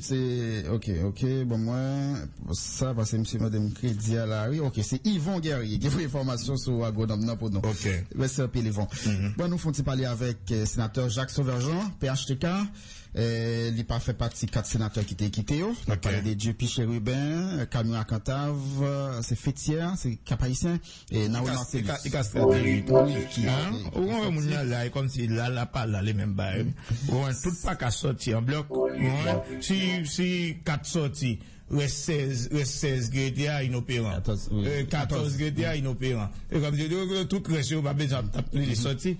c'est ok. Bon moi ça parce que monsieur madame crédit à la rue. OK, c'est Yvon Guerrier qui fait information sur agronome pour nous. OK. Merci peu Yvon. Bon nous font parler avec sénateur Jacques Sauverjean, PHTK. Il pas fait partie 4 sénateurs qui étaient quittés. On parle de Dieu Piché Rubin, Camille Acantave, c'est Fétière, c'est Cap-Haïtien et Naoula c'est stratégie qui on là comme si là pas là les mêmes bails. On tout pas qu'à sortir en bloc. Si 4 sorties reste 16 GDA inopérant. 14 GDA inopérant. Et comme je dis, tout reste, on va besoin d'appeler les sorties.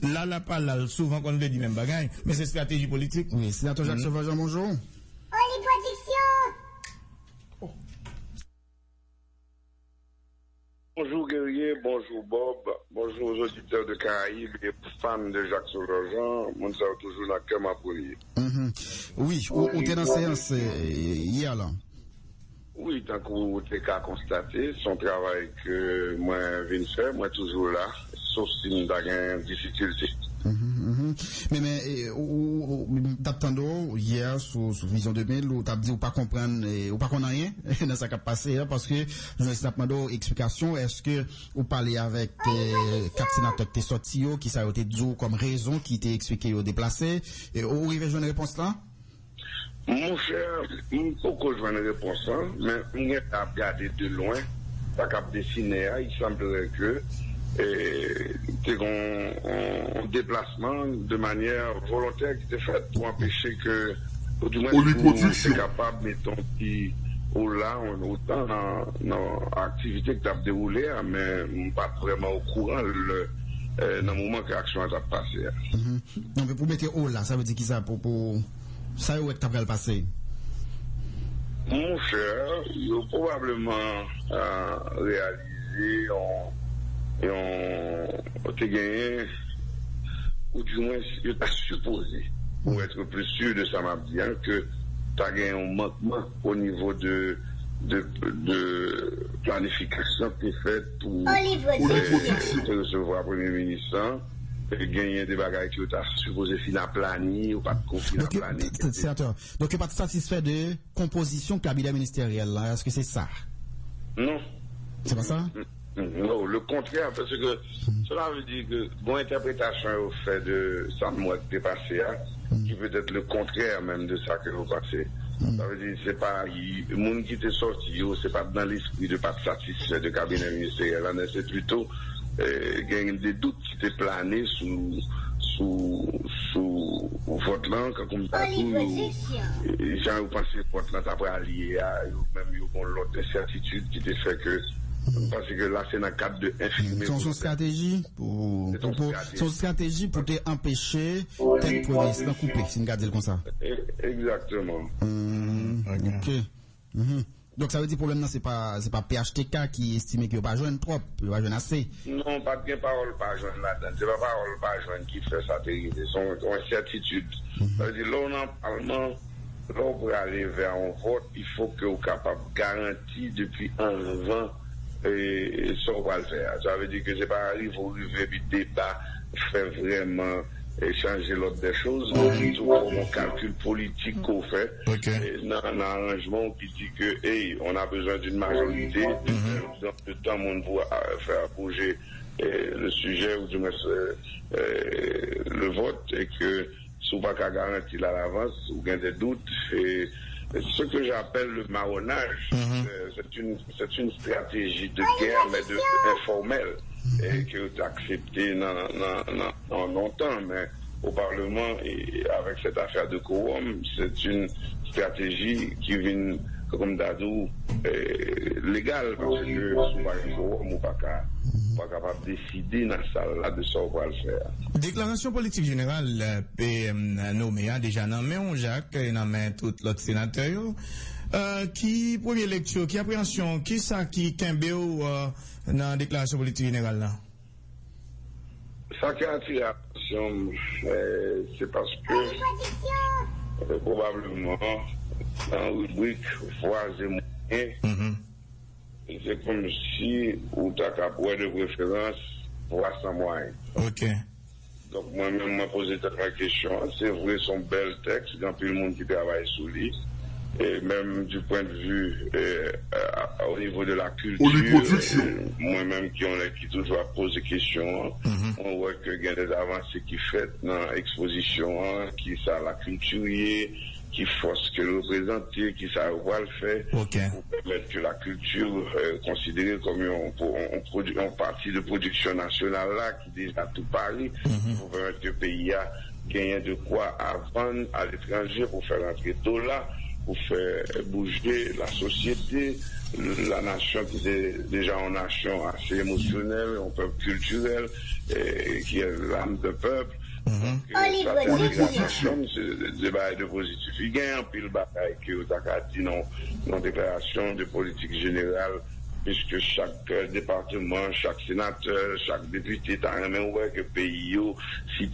Là, pas là, souvent qu'on le dit même bagaille, mais c'est stratégie politique. Oui, sénateur Jacques Sauverjean, bonjour. Bonjour Guerrier, bonjour Bob, bonjour aux auditeurs de Caraïbes et fans de Jacques Sauverjean. Mon ça toujours dans le cœur ma police. Oui, on était dans la séance hier là. Oui, tant que vous avez qu'à constater, son travail que moi viens faire, moi toujours là, sauf si nous avons une difficulté. Mais t'attendons hier sur Vision 2000 où t'as dit ou pas comprendre ou pas qu'on a rien dans ça qui a passé parce que je sais pas explication est-ce que vous parlez avec 4 sénateurs qui sont sortis qui ça a été dit comme raison qui était expliqué au déplacé et où arrive une réponse là? Mon cher, pourquoi je vois une réponse mais on a regardé de loin, ça a dessiné, il semblerait que un déplacement de manière volontaire qui était fait pour empêcher que, ou du moins, on est capable, mettons, qui, ou là, on est autant dans l'activité que tu as déroulée, mais pas vraiment au courant dans le moment que l'action a passé. Non, mais pour mettre haut là, ça veut dire qui ça, pour ça, où est-ce que tu as passé? Mon cher, il a probablement réalisé et on t'a gagné, ou du moins, je t'ai supposé, pour être plus sûr de ça, m'a bien, que tu as gagné un manquement au niveau de planification qui est faite pour recevoir le Premier ministre, et gagner des bagages que tu as supposé finir à planifier ou pas de confier à planifier. Sénateur, donc tu n'es pas satisfait de composition cabinet ministériel, là, est-ce que c'est ça? Non. C'est pas ça? Non, le contraire, parce que cela veut dire que mon interprétation au fait de ça moi qui est passé, qui peut être le contraire même de ça que vous passez. Ça veut dire c'est pas le monde qui était sorti, c'est pas dans l'esprit de pas satisfait de cabinet ministériel, c'est plutôt gagner des doutes qui étaient planés sous votre langue, comme ça, les gens ont pensé que votre langue après allié à même l'autre incertitude qui était fait que parce que là c'est dans le cadre de infirmer. Son stratégie pour t'empêcher tel premier ministre couper, c'est une garde comme ça. Exactement. OK. Donc ça veut dire que le problème c'est pas PHTK qui estime qu'il n'y a pas besoin trop, il n'y a pas besoin assez. Non, pas de parole pas besoin là-dedans. C'est pas parole pas besoin qui fait ça terrible. C'est une incertitude. Ça veut dire là on en parlement, là on peut aller vers un vote, il faut que vous capable de garantir depuis avant et ça on va le faire. Ça veut dire que c'est pas arrivé au débat fait vraiment changer l'ordre des choses, mais plutôt pour mon calcul politique qu'on fait, dans un arrangement qui dit que, on a besoin d'une majorité, dans le temps, on doit faire bouger le sujet, ou du moins le vote, et que, si on n'a pas garantir à l'avance, ou bien des doutes, et ce que j'appelle le marronnage, c'est une stratégie de guerre, mais informelle. Et que tu as accepté dans longtemps, mais au Parlement, et avec cette affaire de quorum, c'est une stratégie qui vient, comme Dadou, légale, parce que sous un quorum, ou pas capable de décider dans la salle de ça, on va le faire. Déclaration politique générale, nommé, déjà nommé, Jacques, et nommé tout l'autre sénateur. Qui première lecture, qui appréhension, qui ça qui Kembeo dans la déclaration politique générale là? Ça qui a attiré l'attention, c'est parce que probablement dans la rubrique voix et moyens, c'est comme si ou t'as qu'à boire de préférence voix sans moyens. OK. Donc moi-même, je posé cette question. C'est vrai, son bel texte, il y a plus de monde qui travaille sous lui. Et même du point de vue au niveau de la culture, moi-même qui toujours pose des questions, on voit qu'il y a des avancées qui fait dans l'exposition, qui ça la culture, qui force que le représenter, qui ça va le faire, pour permettre que la culture considérée comme une partie de production nationale là, qui déjà tout Paris, pour permettre que le pays a gagné de quoi à vendre à l'étranger pour faire entrer $, pour faire bouger la société, la nation qui est déjà une nation assez émotionnelle, un peuple culturel, qui est l'âme de peuple. C'est des débat de positif. Il y a un pile bataille qui a dit dans la déclaration de politique générale, puisque chaque département, chaque sénateur, chaque député a un même que le pays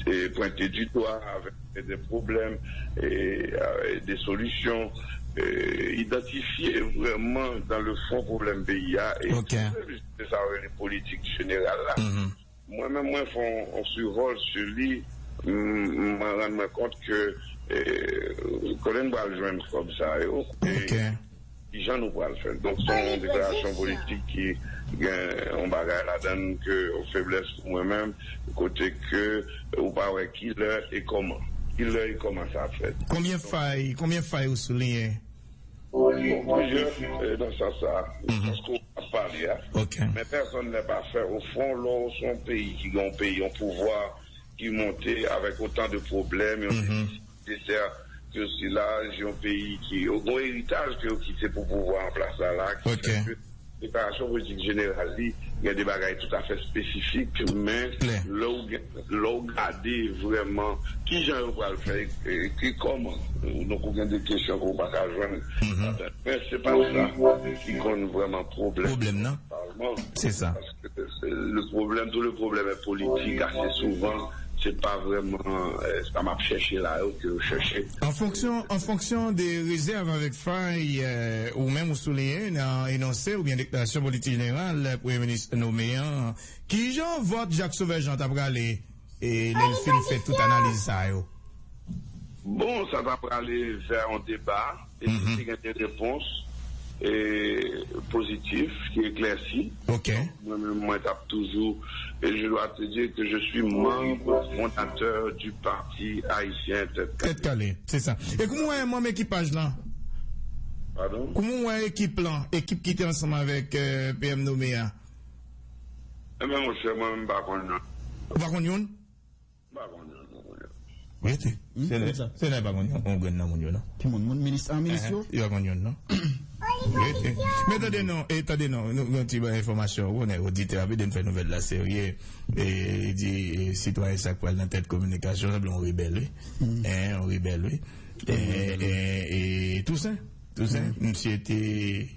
est pointé du doigt avec des problèmes et des solutions. Identifier vraiment dans le fond problème pays et c'est ça les politiques générales là. Moi-même moi on survole sur lui, je me rends compte que Colin va le joindre comme ça et gens nous va le faire. Donc c'est une déclaration politique qui on bagarre là-dedans que faiblesse pour moi-même côté que ou pas ouais qui l'heure et comment. Il commence à faire. Combien failles vous soulignez? Plusieurs dans ça. Parce qu'on va parler. Mais personne n'est pas fait. Au fond, là, son pays qui a un pays, un pouvoir qui montait avec autant de problèmes. C'est que si là, j'ai un pays qui a un héritage qui a quitté pour pouvoir en place là. Déclaration politique générale, il y a des bagages tout à fait spécifiques, mais l'on garder vraiment qui j'en va le faire et qui comment. Donc, on a des questions qu'on va pas joindre. Mais c'est pas ça qui compte vraiment problème. Problème, non? C'est ça. Parce que tout le problème est politique assez souvent. C'est pas vraiment c'est pas m'a chercher là que chercher. En fonction des réserves avec faille ou même au souligné dans énoncé ou bien déclaration politique générale le premier ministre nommé qui Jean vote Jacques Sauvé-Jean t'a aller et le film fait toute analyse ça yo. Bon, ça va aller vers un débat et il y a des réponses positif qui éclairci. Moi, toujours, et je dois te dire que je suis membre fondateur du parti haïtien Tête Calais. C'est ça. Et comment est mon équipage là? Pardon? Comment est équipe là? Équipe qui était ensemble avec PM Noméa? Eh bien, mon cher, moi-même, pas qu'on a. Pas qu'on y a? Pas qu'on a. Oui, c'est là, pas qu'on y a. On gagne dans mon là. Qui mon ministre, il y a qu'on y a, non? Mais attendez non, nous avons une information, on est auditeur, avec une nouvelle la série, et il dit, citoyen ça quoi dans tête communication, ça on rebelle, on rebelle, et tout ça, monsieur était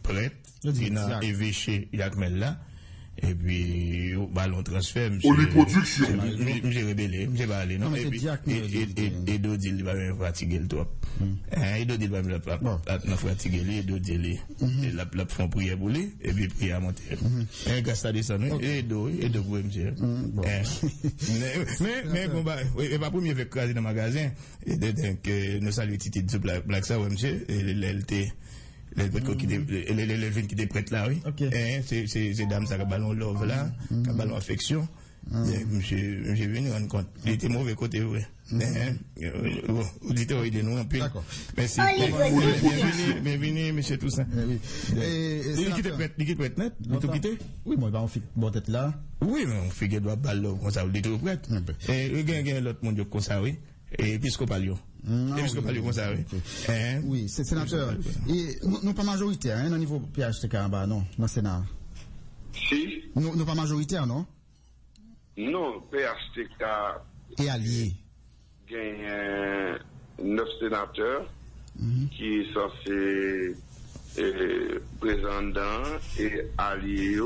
prêt, il a évêché Yakmel là, et puis, ballon transfert, monsieur rebellé, monsieur va aller, non, et puis, et Dodi, il va me fatiguer le top. Et Dodi, il va me fatiguer, et Dodi, il la font prier pour lui, et puis prier à monter. Et gars, ça descend, et Dodi, pour monsieur. Mais, bon, bah, et pas premier avec craser dans le magasin, et que nous saluons Titi de Black Sour, monsieur, et l'LT. Les vins qui étaient prêtes là, oui. C'est dame, ça, qui a ballon love là, qui a ballon affection. J'ai venu rendre compte. Il était mauvais côté, oui. Vous dites, il est nous un peu. D'accord. Merci. Bienvenue, monsieur Toussaint. Il est prêt net? Il est tout quitté? Oui, moi, on fait bon tête là. Oui, mais on fait qu'il doit ballon comme ça, il est tout prêt. Et il y a l'autre monde comme ça, oui. Et épiscopal. Comme ça, oui. Oui, c'est sénateur. Et nous pas majoritaires, au niveau PHTK, non, dans le Sénat. Si. Nous pas majoritaires, non? Non, PHTK. Et alliés. Gagne 9 sénateurs qui sont censés présidents et alliés.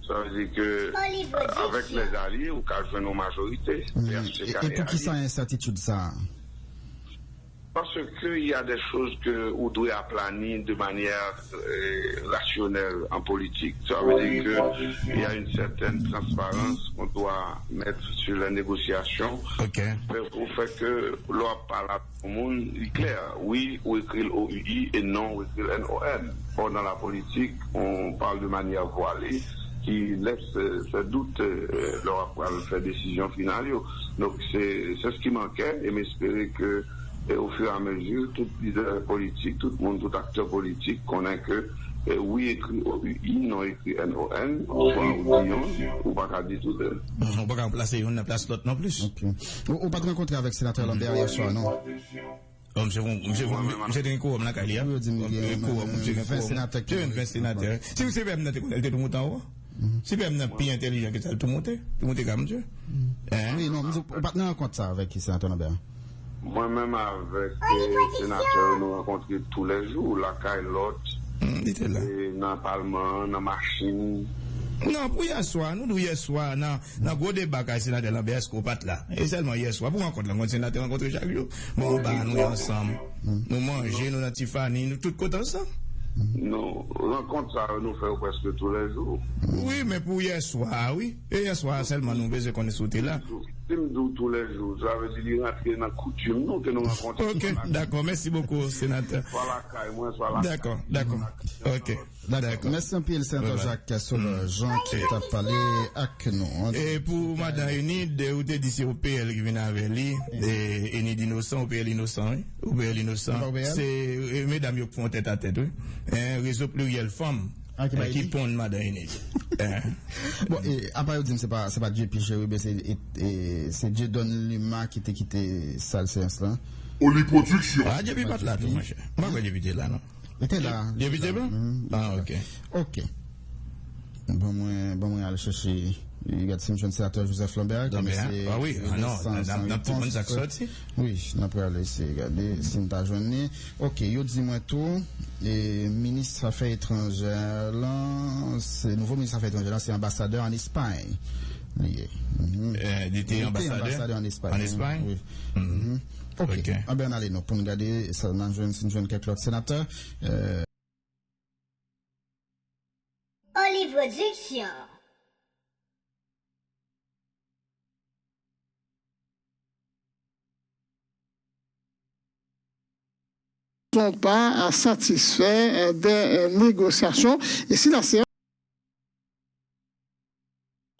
Ça veut dire que avec les alliés, on peut faire nos majorités. Et pour qui ça incertitude ça? Parce qu'il y a des choses que vous devez aplanir de manière rationnelle en politique. Ça veut dire qu'il y a une certaine transparence qu'on doit mettre sur les négociations. Okay. Pour faire que l'on parle à tout le monde, il est clair. Oui, on écrit l'OUI et non, on écrit NON. Or, dans la politique, on parle de manière voilée qui laisse ce doute leur faire décision finale. Donc, c'est ce qui manquait et m'espérer que et au fur et à mesure, tout leader politique, tout le monde, tout acteur politique connaît que oui écrit OUI, non écrit NON, soit Oudillon, ou pas qu'à dire tout de. On va pas placer une place l'autre non plus. Ok. Ou pas de rencontrer avec le sénateur Lambert hier soir, non? Monsieur un quorum là, Kalia. Oui, dis-moi, Monsieur 20 sénateurs. Tu es 20 sénateurs. Si vous savez, elle était tout monté en haut. Si vous êtes plus intelligent que ça, tout monter comme Dieu. Oui, non, on pas de rencontre ça avec le sénateur Lambert. Moi-même avec les sénateurs, nous rencontrons tous les jours, la caille l'autre, dans le Parlement, dans la machine. Non, pour hier soir, nous hier soir, dans le gros débat avec le sénateur Lambert, ce qu'on pat là. Et seulement hier soir, pour rencontrer le sénateur, rencontrer chaque jour. Bon, nous ensemble. Nous manger, nous, Tiffany, nous tous côté ensemble. Non, rencontre ça, nous faisons presque tous les jours. Oui, mais pour hier soir, oui. Et hier soir, seulement nous besoin qu'on est sauté là. Tous les jours, ça veut dire rentrer dans la coutume, nous, que nous rencontrons. Ok, d'accord, merci beaucoup, sénateur. D'accord. Ok, d'accord. Merci un peu, le sénateur Jacques Sauvageant qui t'a parlé avec nous. Et pour Madame Enid, vous avez dit c'est au PL qui vient avec lui, et Enid innocent, au PL innocent, au PL innocent. C'est, mesdames, qui font tête à tête, oui. Réseau pluriel femme. Qui pondent Madame Enid. Bon, et après, vous dites, c'est pas Dieu Piché, c'est Dieu donne l'humain qui t'a quitté sale séance là. Polyproduction. Ah, Dieu pas là, tout, mon cher. Moi, je vais là, non? Il était là. Dieu était là? Ah, ok. Ok. Bon, moi, aller chercher. Il y a le sénateur Joseph Lambert. Ah oui, non, dans tout le monde ça sorti. Oui, on peut aller essayer regarder si on t'a journée. Ok, yo dis-moi tout. Et ministre Affaires étrangères là, c'est nouveau ministre Affaires étrangères là, c'est ambassadeur en Espagne. Il était ambassadeur en Espagne. En Espagne? Oui. Ok. Ah ben allez, nous pour nous garder seulement jeune quelques autres sénateurs. Polyproduction. Sont pas satisfaits des négociations. Et si la séance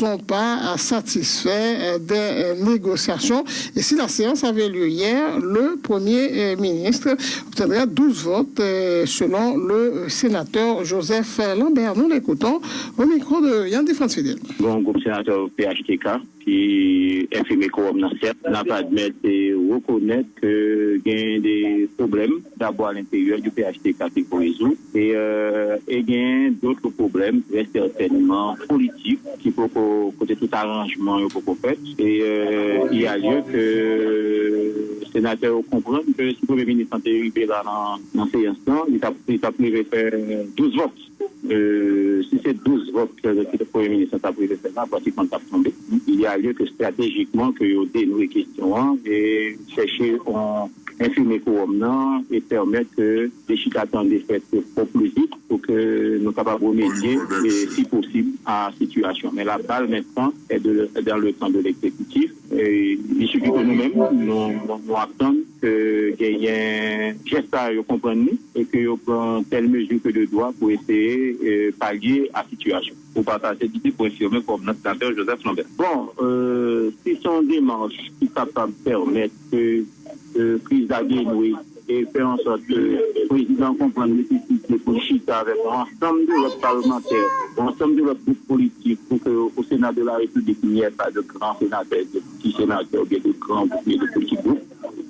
sont pas satisfaits des négociations. Et si la séance avait lieu hier, le Premier ministre obtiendrait 12 votes selon le sénateur Joseph Lambert. Nous l'écoutons au micro de Yann Défense Fidèle. Bon, groupe sénateur PHTK qui est FME Coop n'a pas admettre et reconnaître qu'il y a des problèmes d'abord à l'intérieur du PHTK qui faut résoudre et il y a d'autres problèmes très certainement politiques qui faut côté tout arrangement pour faire et il y a lieu que le sénateur comprenne que si le Premier ministre est arrivé là dans ces instants, il a pu faire 12 votes. Si c'est 12 votes que le Premier ministre a pu faire là, pratiquement pas tombé. Il y a lieu que stratégiquement que vous dénouez les questions et chercher un infirmer quorum et permettre que les chicatons des fêtes au plus vite pour que nous capables remédier si possible à la situation. Mais la balle maintenant est dans le temps de l'exécutif. Et il suffit que nous-mêmes nous attendons que il y ait un geste à comprendre et que nous prenions telle mesure que de droit pour essayer de pallier à la situation. Pour partager l'idée pour infirmer comme notre sénateur Joseph Lambert. Bon, si son démarche qui est capable de permettre que prise d'agénouer et faire en sorte que le président comprenne nécessité pour chiter avec l'ensemble de l'autre parlementaire, l'ensemble de l'autre groupe politique pour qu'au Sénat de la République, il n'y ait pas de grands sénateurs, de petits sénateurs, ou bien de grands ou de petits groupes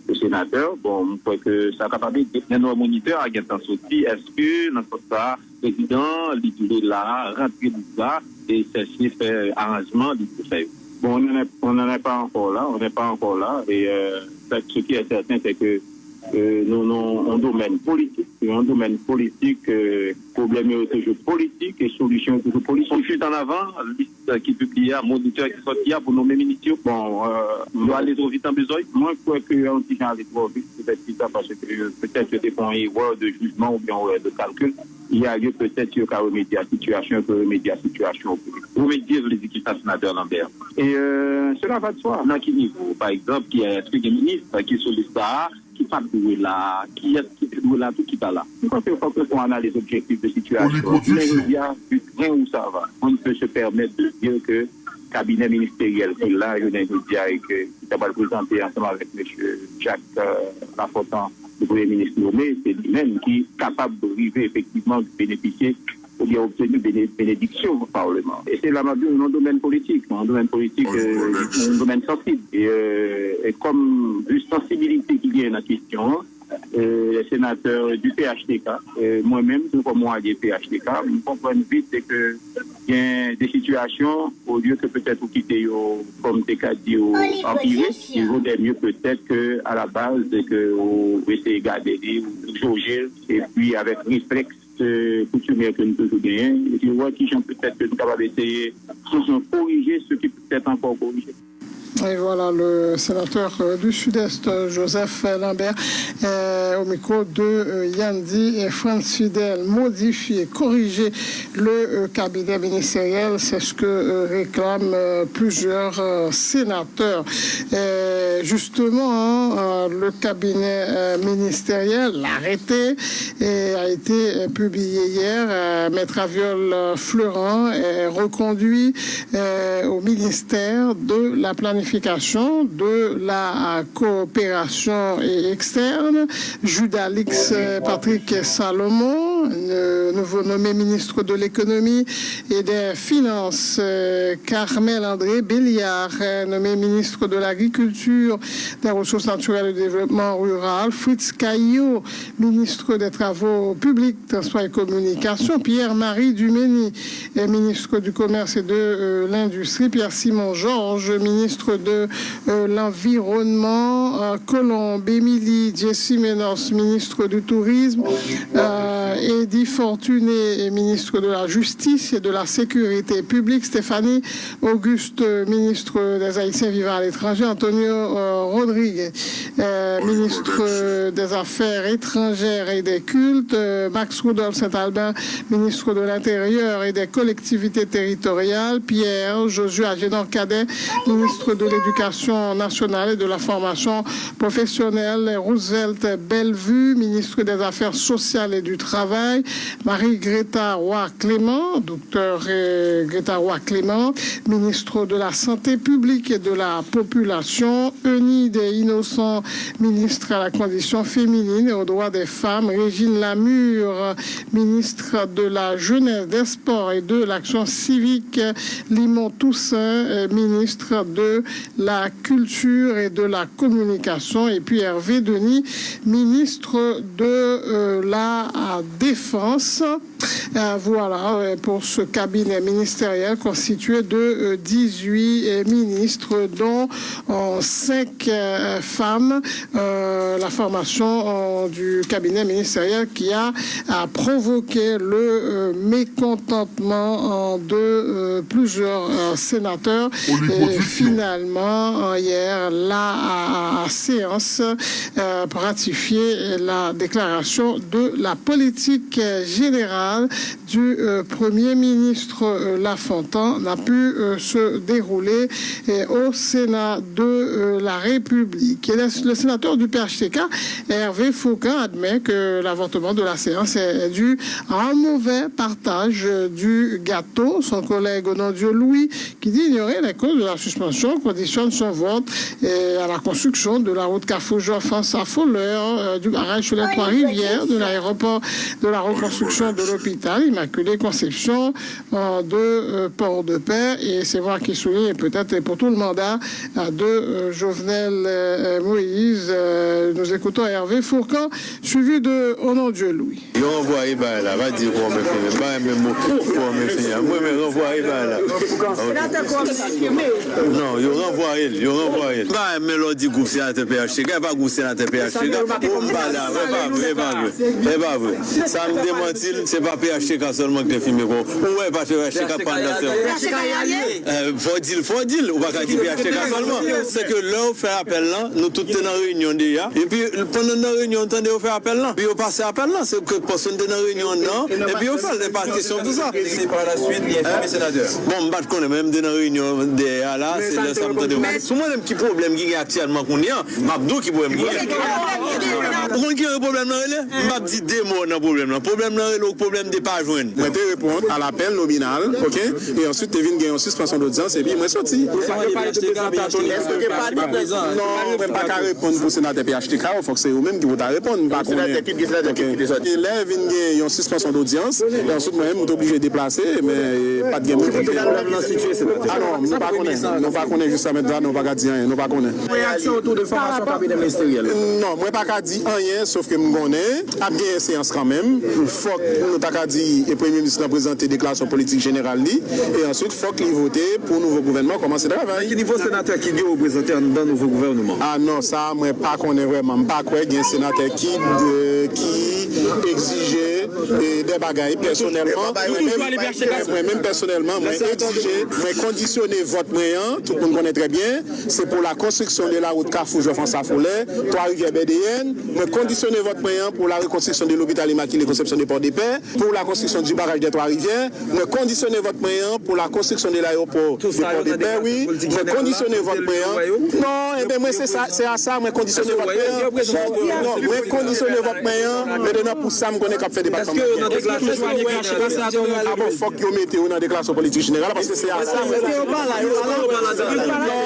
de sénateurs. Bon, je crois que ça a capable de nos moniteurs à Guintan Soti. Est-ce que, dans ce cas, le président, il est là, rentrer là, et chercher faire arrangement, il peut faire. Bon, on n'en est pas encore là, et ce qui est certain, c'est que nous un domaine politique. C'est un domaine politique, problème est toujours politique et solution toujours politique. On fuit en avant, liste qui publie, moniteur qui sortit pour nommer ministre. Bon, on doit aller trop vite en besoin. Moi, je crois qu'on dit qu'on aller trop vite, peut-être parce que peut-être que c'est pour une erreur de jugement ou bien une erreur de calcul. Il y a lieu peut-être qu'il y a remédier à la situation, remédier les équipes sénateur Lambert. Et cela va de soi. Dans quel niveau, par exemple, qui est le ministre qui est sur liste qui pas doué là, qui est doué là, tout qui pas là. Je pense qu'il faut qu'on analyse l'objectif de situation. Il y a du train où ça va. On ne peut se permettre de dire que le cabinet ministériel qui est là, je viens de dire que qui va le présenter ensemble avec M. Jacques Lafontaine, le Premier ministre nommé, c'est lui-même qui est capable d'arriver effectivement de bénéficier ou bien obtenir bénédiction au Parlement. Et c'est là un domaine politique, un domaine sensible. Et comme vu sensibilité qui vient dans la question, les sénateurs du PHTK, moi-même, comme moi du PHTK, nous comprenons vite que il y a des situations, au lieu que peut-être vous quittez comme des cas dit empiré, il vaudrait mieux peut-être qu'à la base, que vous essayez de garder, vous jauger, et puis avec réflexe, coutumier que nous toujours gagner, et puis voir qui peut-être que nous sommes capables d'essayer de corriger ce qui peut être encore corrigé. Et voilà le sénateur du Sud-Est, Joseph Lambert, au micro de Yandi et France Fidèle. Modifier, corriger le cabinet ministériel, c'est ce que réclament plusieurs sénateurs. Et justement, le cabinet ministériel, l'arrêté, a été publié hier. Maître Aviol Fleurant est reconduit au ministère de la planification, de la coopération externe. Judalix Patrick Salomon, nouveau nommé ministre de l'économie et des finances. Carmel André Béliard, nommé ministre de l'agriculture, des ressources naturelles et du développement rural. Fritz Caillot, ministre des travaux publics, transport et communication. Pierre-Marie Dumény, ministre du commerce et de l'industrie. Pierre-Simon Georges, ministre de l'environnement. Colombe Émilie Jessie Ménos, ministre du tourisme. Eddie Fortuné, ministre de la justice et de la sécurité publique. Stéphanie Auguste, ministre des Haïtiens vivant à l'étranger. Antonio Rodriguez, ministre des Affaires étrangères et des cultes. Max Rudolph Saint-Albin, ministre de l'Intérieur et des collectivités territoriales. Pierre Josué Agénor Cadet, ministre de l'Éducation nationale et de la formation professionnelle. Roosevelt Bellevue, ministre des Affaires sociales et du travail. Marie-Greta Roy-Clément, docteur Greta Roy-Clément, ministre de la Santé publique et de la population. Eunide Innocent, ministre à la condition féminine et aux droits des femmes. Régine Lamure, ministre de la jeunesse, des sports et de l'action civique. Limon Toussaint, ministre de la culture et de la communication. Et puis Hervé Denis, ministre de la défense. Voilà pour ce cabinet ministériel constitué de 18 ministres, dont 5 femmes. La formation du cabinet ministériel qui a provoqué le mécontentement de plusieurs sénateurs. Et finalement, hier, la séance pour ratifier la déclaration de la politique générale du Premier ministre Lafontaine n'a pu se dérouler au Sénat de la République. Et le sénateur du PHTK, Hervé Foucault, admet que l'avortement de la séance est dû à un mauvais partage du gâteau. Son collègue Onondieu Louis, qui dit ignorer les causes de la suspension, conditionne son vote à la construction de la route Carrefour-Jean-France à Folleur, du barrage sur les Trois-Rivières, de l'aéroport, de la reconstruction de l'hôpital Immaculée Conception de Port-de-Paix. Et c'est moi qui souligne peut-être pour tout le mandat de Jovenel Moïse. Nous écoutons Hervé Fourcan, suivi de Onondieu Louis. Ils ont envoyé là, va dire qu'on me fait, pas même mot pour me finir. Moi, mais ils ont envoyé là. Non, ils ont envoyé. Pas même mélodie groupe sénateur PHTK, pas gros sénateur PHTK. C'est pas vrai. Ça me démentit, c'est pas PHTK seulement qui est filmé. Ouais, pas PHTK pendant faut dire, ou pas qu'il PHTK seulement. C'est que là, on fait appel là, nous tous dans la réunion déjà. Et puis, pendant la réunion, on entendait faire appel là. Puis, on passe appel là, c'est que personne dans la réunion non. Et puis, on fait des partitions, tout ça. C'est par la suite, il est fermé sénateur. Bon, je connais même dans la réunion derrière là, c'est le samedi de c'est moi-même qui problème qui est actuellement qu'on y a. Mabdou qui problème. Vous qui a un problème là, m'a dit deux mots dans problème là. Problème là, le problème de pas joindre. Moi te répondre à l'appel nominal, OK? Et ensuite tu viens gagner en suspension d'audience et puis moi sorti. Est-ce que pas de présent? Non, même pas qu'à répondre pour sénateur PHTK, il faut que c'est eux-mêmes qui vont répondre, pas qu'on est. Et là vient gagner en suspension d'audience et ensuite moi-même on est obligé de déplacer mais pas de game. Ah non, nous pas connaître. Nous pas connaître juste maintenant, nous pas dire rien, nous pas connaître. Réaction autour de formation cabinet ministériel. Non, moi pas dire rien sauf que me connais, a bien séance quand même. Faut nous ta dit le premier ministre a présenté déclaration politique générale et ensuite faut qu'il vote pour nouveau gouvernement commencer le travail. Quel niveau sénateur qui doit représenter dans le nouveau gouvernement? Ah non, ça moi pas connais vraiment, pas quoi il y a un sénateur qui exigeait des bagailles personnellement. Moi-même personnellement, moi exigeais, moi conditionner vote moyen, tout le monde connaît très bien, c'est pour la construction de la route Carrefour-Geoffrey-Saint-Follet, Trois-Rivières BDN, moi conditionner vote moyen pour la reconstruction de l'hôpital Immaculée Conception de Port-des-Paix, pour la construction du barrage des Trois-Rivières, moi conditionner vote moyen pour la construction de l'aéroport de Port-des-Paix, oui, moi conditionner vote moyen. Non, eh bien moi c'est à ça, moi conditionner vote moyen. Non, moi conditionner vote moyen, maintenant pour ça, je connais qu'à faire des batailles. Est-ce que dans la déclaration faut que vous mettez dans la déclaration politique générale parce que c'est à ça. Non,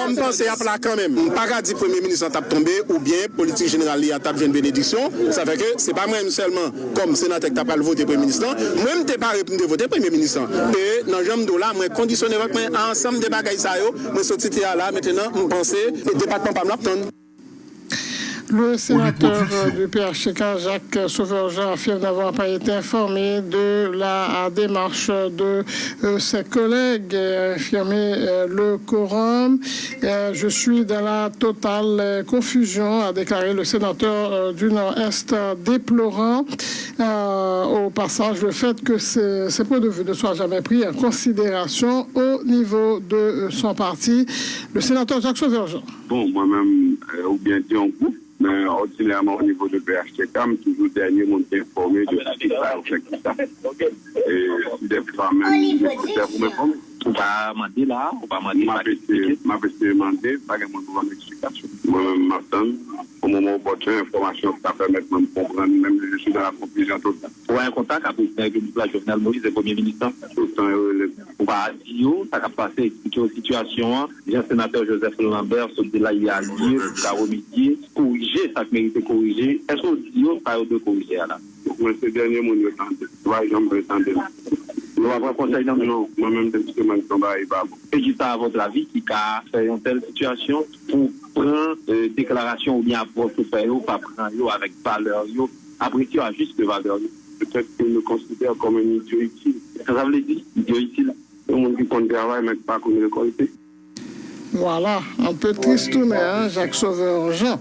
je pense c'est à plat quand même. Pas dire premier ministre tape tombé ou bien politique générale a tape une bénédiction. Ça fait que c'est pas moi seulement comme sénateur qui tape pas le voter premier ministre. Moi je pas répondre voter premier ministre. Et dans jambe là moi conditionner votre ensemble des bagages ça yo, moi sorti là maintenant on penser le département pas m'attendre. Le sénateur du PHTK, Jacques Sauveur-Jean, affirme n'avoir pas été informé de la démarche de ses collègues, affirmé le quorum. Je suis dans la totale confusion, a déclaré le sénateur du Nord-Est, déplorant au passage le fait que ces points de vue ne soient jamais pris en considération au niveau de son parti. Le sénateur Jacques Sauveur-Jean. Bon, moi-même, ou bien dit en groupe, mais ordinairement au niveau de PHTK, toujours dernier, on est informé de ce qui se passe. Et si des femmes, vous m'informez. On va demander là, on va demander. Ma demandé, pas de explication. Moi-même, m'attends, au moment opportun, information qui va permettre de me comprendre, même je suis dans la confusion totale. Pour un contact avec le Jovenel Moïse, le Premier ministre, on va dire, ça va passer, expliquer aux situations. Le sénateur Joseph Lambert, ce là, il y a lieu, ça remédier, corriger, ça mérite de corriger. Est-ce qu'on dit, on va de corriger là? Moi, ce dernier mot, je tente. Trois jambes, je tente. Nous avons un conseil dans non, moi-même, c'est ce que je travaille pas. Et qui ça, à votre avis, qui a fait une telle situation pour prendre déclaration ou bien pour faire ou pas prendre avec valeur, après tu as juste valeur. Peut-être qu'il me considère comme un idiot utile. Ça veut dire idiot utile. Tout le monde qui compte travail, mais pas comme le qualité. Voilà, un peu triste, mais Jacques Sauveur-Jean.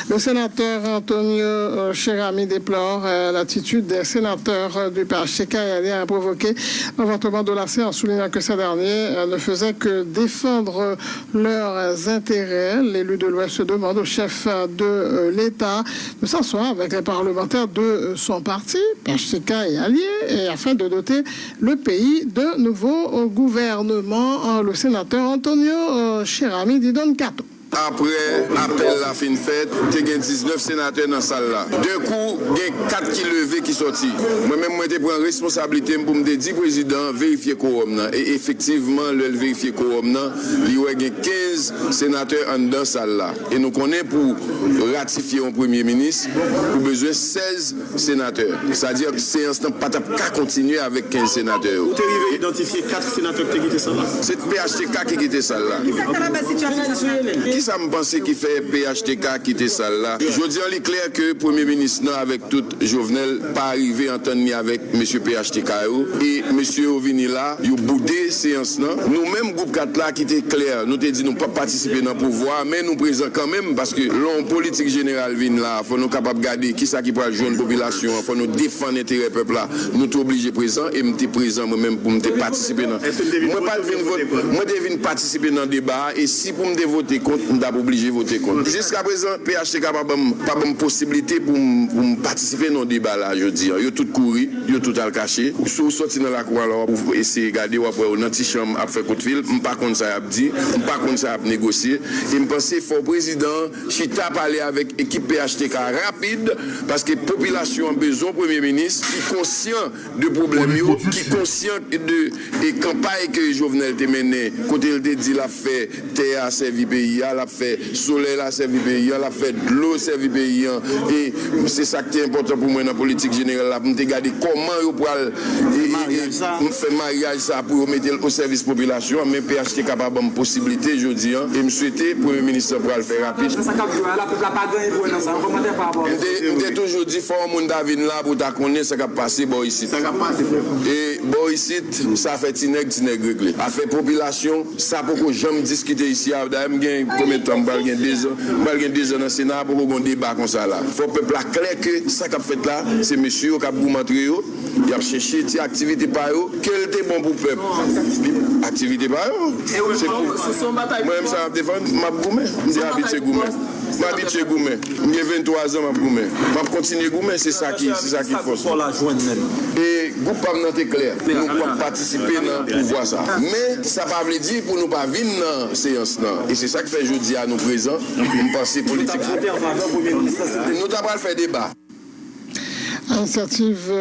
Le sénateur Antonio Cherami déplore l'attitude des sénateurs du PHTK et a provoqué l'avortement de la séance, soulignant que ces derniers ne faisaient que défendre leurs intérêts. L'élu de l'Ouest demande au chef de l'État de s'asseoir avec les parlementaires de son parti, PHTK et alliés, afin de doter le pays de nouveaux gouvernements. Le sénateur Antonio Cherami dit Don Cato. Après appel la fin fête, il y a 19 sénateurs dans la salle là. D'un coup, il y a 4 qui levés qui sortis. Moi-même, je prends responsabilité pour me dire président vérifier le quorum. Et effectivement, le vérifier le quorum, il y a 15 sénateurs dans la salle là. Et nous connaissons pour ratifier un premier ministre, pour besoin de 16 sénateurs. C'est-à-dire que la séance n'a pas qu'à continuer avec 15 sénateurs. Vous avez identifié 4 sénateurs qui quittent ça là? C'est le PHTK qui quitte ça là. Qui ça me pense qui fait PHTK quitter ça là? Je dis en clair que Premier ministre avec tout Jovenel pas arrivé en temps ni avec monsieur PHTK et monsieur Ovini là, il boudé séance là. Nous-mêmes groupe 4 là qui était clair, nous te dit nous pas participer dans le pouvoir mais nous présent quand même parce que l'homme politique général vient là, faut nous capable garder qui ça qui peut joindre population, faut nous défendre l'intérêt peuple là. Nous t'es obligé présent et m'étais présent moi-même pour me participer dans. Moi pas venir voter, moi devine participer dans le débat et si pour me voter contre, on doit obligé voter contre. Jusqu'à présent PHTK pas bonne possibilité pour me participer dans le débat là, je dis. Yo tout couru, yo tout al caché. Sous sorti dans la cour alors pour essayer regarder ou après dans petite chambre a fait coup de fil, pas contre ça a dit, pas contre ça a négocier et me penser faut président Chita parler avec équipe PHTK rapide parce que population a besoin premier ministre qui conscient de problème qui conscient de campagne que Jovenel te mené côté il te dit la fait terre servi pays, la fait soleil la servi pays, la fait de l'eau servi pays et c'est ça qui est important pour moi dans la politique générale là pour me regarder comment yo pral faire mariage ça pour mettre au service population mais PHTK capable de possibilité je dis et me souhaiter premier ministre pour le faire rapide. Ça on toujours dit faut monde David là pour ta connaître ça qui passer bon ici. Et bon ici ça fait tinèg réglé. A fait population ça pour que jamais discuter ici d'ailleurs gain combien de temps bal gain 2 ans dans le Sénat pour qu'on débat comme ça là. Faut peuple clair que ça qu'a fait là c'est monsieur qui a montrer il a cherché des activités par eux quel était bon pour peuple. Activité par eux. C'est pour moi même ça défendre m'a goumé. J'ai habité goumé. M'habitué goumé. J'ai 23 ans m'a goumé. M'a continuer goumé c'est ça qui force. Et groupe pas n'était clair. Nous pouvons participer dans pouvoir ça. Mais ça pas veut dire pour nous pas venir dans séance là. Et c'est ça qui fait jeudi à nous présents. Nous penser politique. Nous t'avons fait débat. Initiative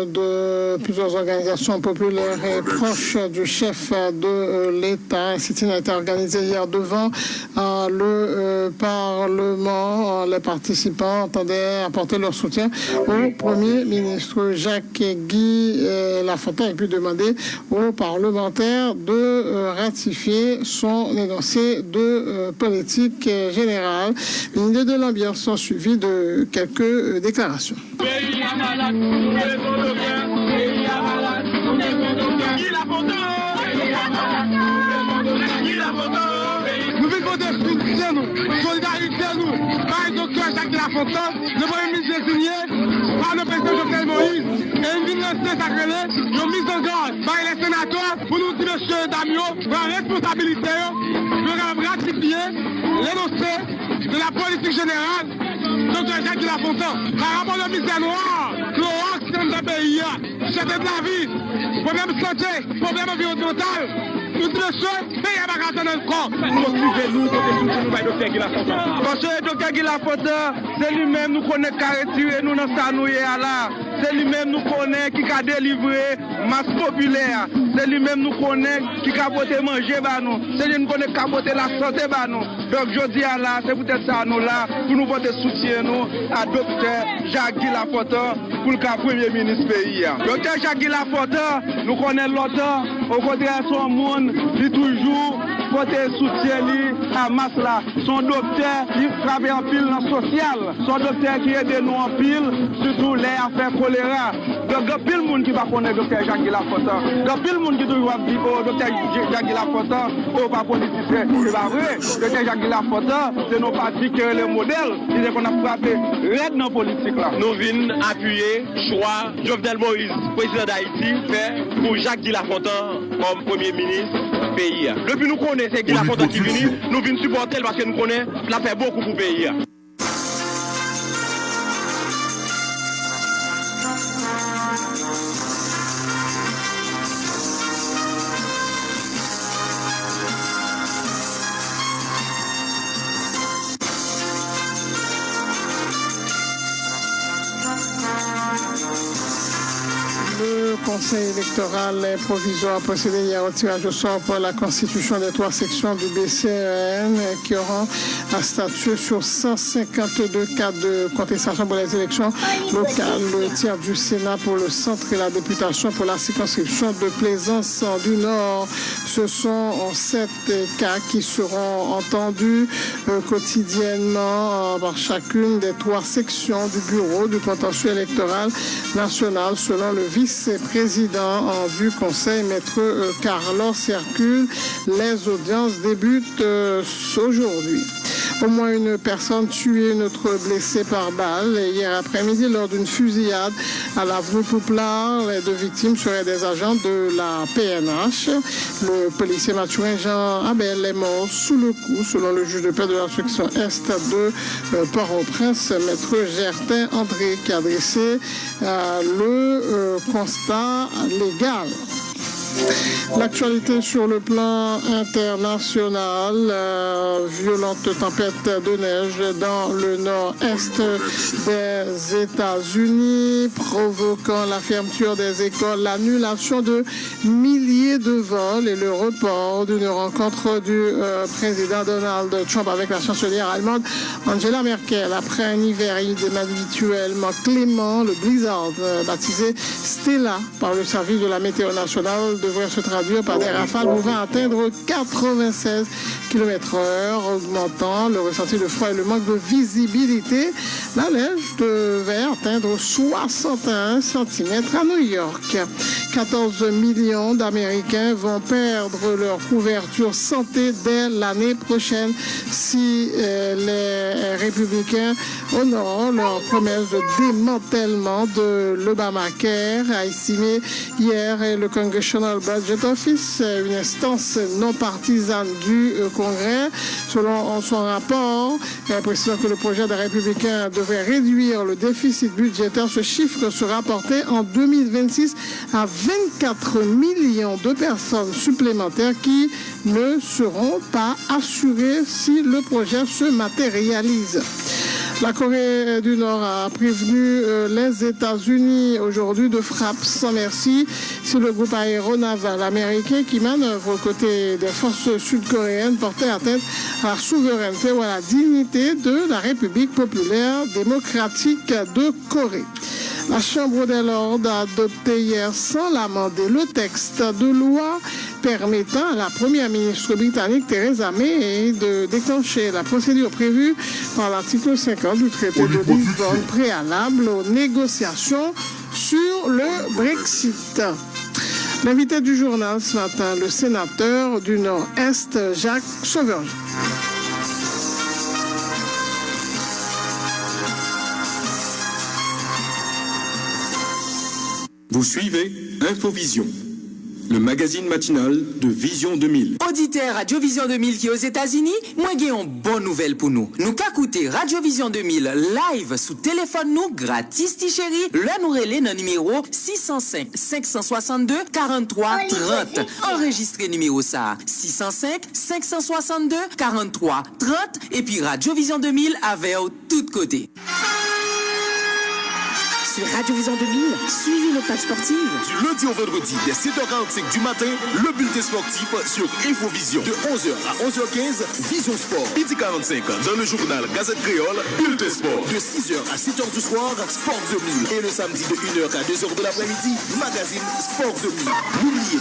de plusieurs organisations populaires et proches du chef de l'État. Un sit-in a été organisé hier devant le Parlement. Les participants entendaient apporter leur soutien au Premier ministre Jacques-Guy Lafontaine et puis demander aux parlementaires de ratifier son énoncé de politique générale. Une idée de l'ambiance sont suivies de quelques déclarations. Nous vivons de soutien, solidarité, nous, par le docteur Jacques Lafontaine, le premier ministre désigné par le président Jovenel Moïse, et une ville sacrée, nous mise en garde par les sénateurs pour nous dire, monsieur Damio, prend responsabilité de ratifier l'énoncé de la politique générale, docteur Jacques Lafontaine, par rapport au misère noire, l'Occident de pays, chef de la vie, problème de santé, problème environnemental, nous monsieur, pays à bagarre dans le corps. Motivez-nous pour que nous va docteur Guy Lafontaine. Parce que le docteur Guy Lafontaine, c'est lui-même nous connaît qui a retiré nous dans sa nouille là. C'est lui-même nous connaît qui a délivré masse populaire. C'est lui-même nous connaît qui a voté manger bah nous. C'est lui nous connaît qui a voté la santé bah nous. Donc je dis à là, c'est peut-être ça nous là pour nous voter soutien nous à docteur Jacques Guy Lafontaine pour le cas premier ministre pays. Docteur Jacques Guy Lafontaine, nous connaissons longtemps, au contraire son monde, dit toujours voter soutien à masse là. Son docteur qui travaille en pile dans le social, son docteur qui aide nous en pile, surtout les affaires choléra. Donc il y a pile monde qui va connaître docteur Jacques Guy Lafontaine. Il y a pile monde qui doit dire oh docteur Jacques Guy Lafontaine, oh pas politicien. C'est pas vrai. Docteur Jacques Guy Lafontaine, c'est nos partis qui sont les modèles. C'est qu'on a frappé raide dans la politique là. Nous venons appuyer choix Jovenel Moïse, président d'Haïti, fait pour Jacques Guy Lafontaine comme premier ministre pays. Depuis nous connaissons c'est Guy Lafontaine qui vient, nous venons supporter parce que nous connaissons, il a fait beaucoup pour le pays. Le Conseil électoral provisoire a procédé hier au tirage au sort pour la constitution des 3 sections du BCEN qui auront à statuer sur 152 cas de contestation pour les élections locales. Le tiers du Sénat pour le centre et la députation pour la circonscription de Plaisance du Nord. Ce sont 7 cas qui seront entendus quotidiennement par chacune des 3 sections du bureau du contentieux électoral national selon le vice-président du Conseil, Maître Carlos Hercule. Les audiences débutent aujourd'hui. Au moins une personne tuée, une autre blessée par balle hier après-midi lors d'une fusillade à l'avenue Pouplar. Les 2 victimes seraient des agents de la PNH. Le policier mathurin Jean Abel est mort sous le coup, selon le juge de paix de la section Est de Port-au-Prince, Maître Gertin André, qui a dressé le constat légal. L'actualité sur le plan international, violente tempête de neige dans le nord-est des États-Unis, provoquant la fermeture des écoles, l'annulation de milliers de vols et le report d'une rencontre du président Donald Trump avec la chancelière allemande Angela Merkel. Après un hiver habituellement clément, le blizzard baptisé Stella par le service de la météo nationale devrait se traduire par des rafales pouvant atteindre 96 km/h, augmentant le ressenti de froid et le manque de visibilité. La neige devait atteindre 61 cm à New York. 14 millions d'Américains vont perdre leur couverture santé dès l'année prochaine si les républicains honorent leur promesse de démantèlement de l'Obamacare, a estimé hier le Congressional Budget Office, une instance non partisane du Congrès. Selon son rapport, précisant que le projet des républicains devrait réduire le déficit budgétaire, ce chiffre sera porté en 2026 à 24 millions de personnes supplémentaires qui ne seront pas assurées si le projet se matérialise. La Corée du Nord a prévenu les États-Unis aujourd'hui de frappes sans merci sur le groupe aéronaval américain qui manœuvre aux côtés des forces sud-coréennes portait atteinte à la souveraineté ou à la dignité de la République populaire démocratique de Corée. La Chambre des Lords a adopté hier sans l'amender le texte de loi permettant à la première ministre britannique Theresa May de déclencher la procédure prévue par l'article 50 du traité de Lisbonne préalable aux négociations sur le Brexit. L'invité du journal ce matin, le sénateur du Nord-Est, Jacques Sauverger. Vous suivez Infovision, le magazine matinal de Vision 2000. Auditeur Radio Vision 2000 qui est aux États-Unis, moi j'ai une bonne nouvelle pour nous. Nous qu'à écouter Radio Vision 2000 live sous téléphone nous gratis ti chéri. Là nous relais dans numéro 605 562 43 30. Enregistrez numéro ça 605 562 43 30 et puis Radio Vision 2000 avec tout côté. Sur Radio Vision 2000, suivez nos pages sportives. Du lundi au vendredi, dès 7h45 du matin, le bulletin sportif sur Infovision. De 11h à 11h15, Vision Sport. Midi 45, dans le journal Gazette Créole, Bulletin Sport. De 6h à 7h du soir, Sport 2000. Et le samedi de 1h à 2h de l'après-midi, magazine Sport 2000. N'oubliez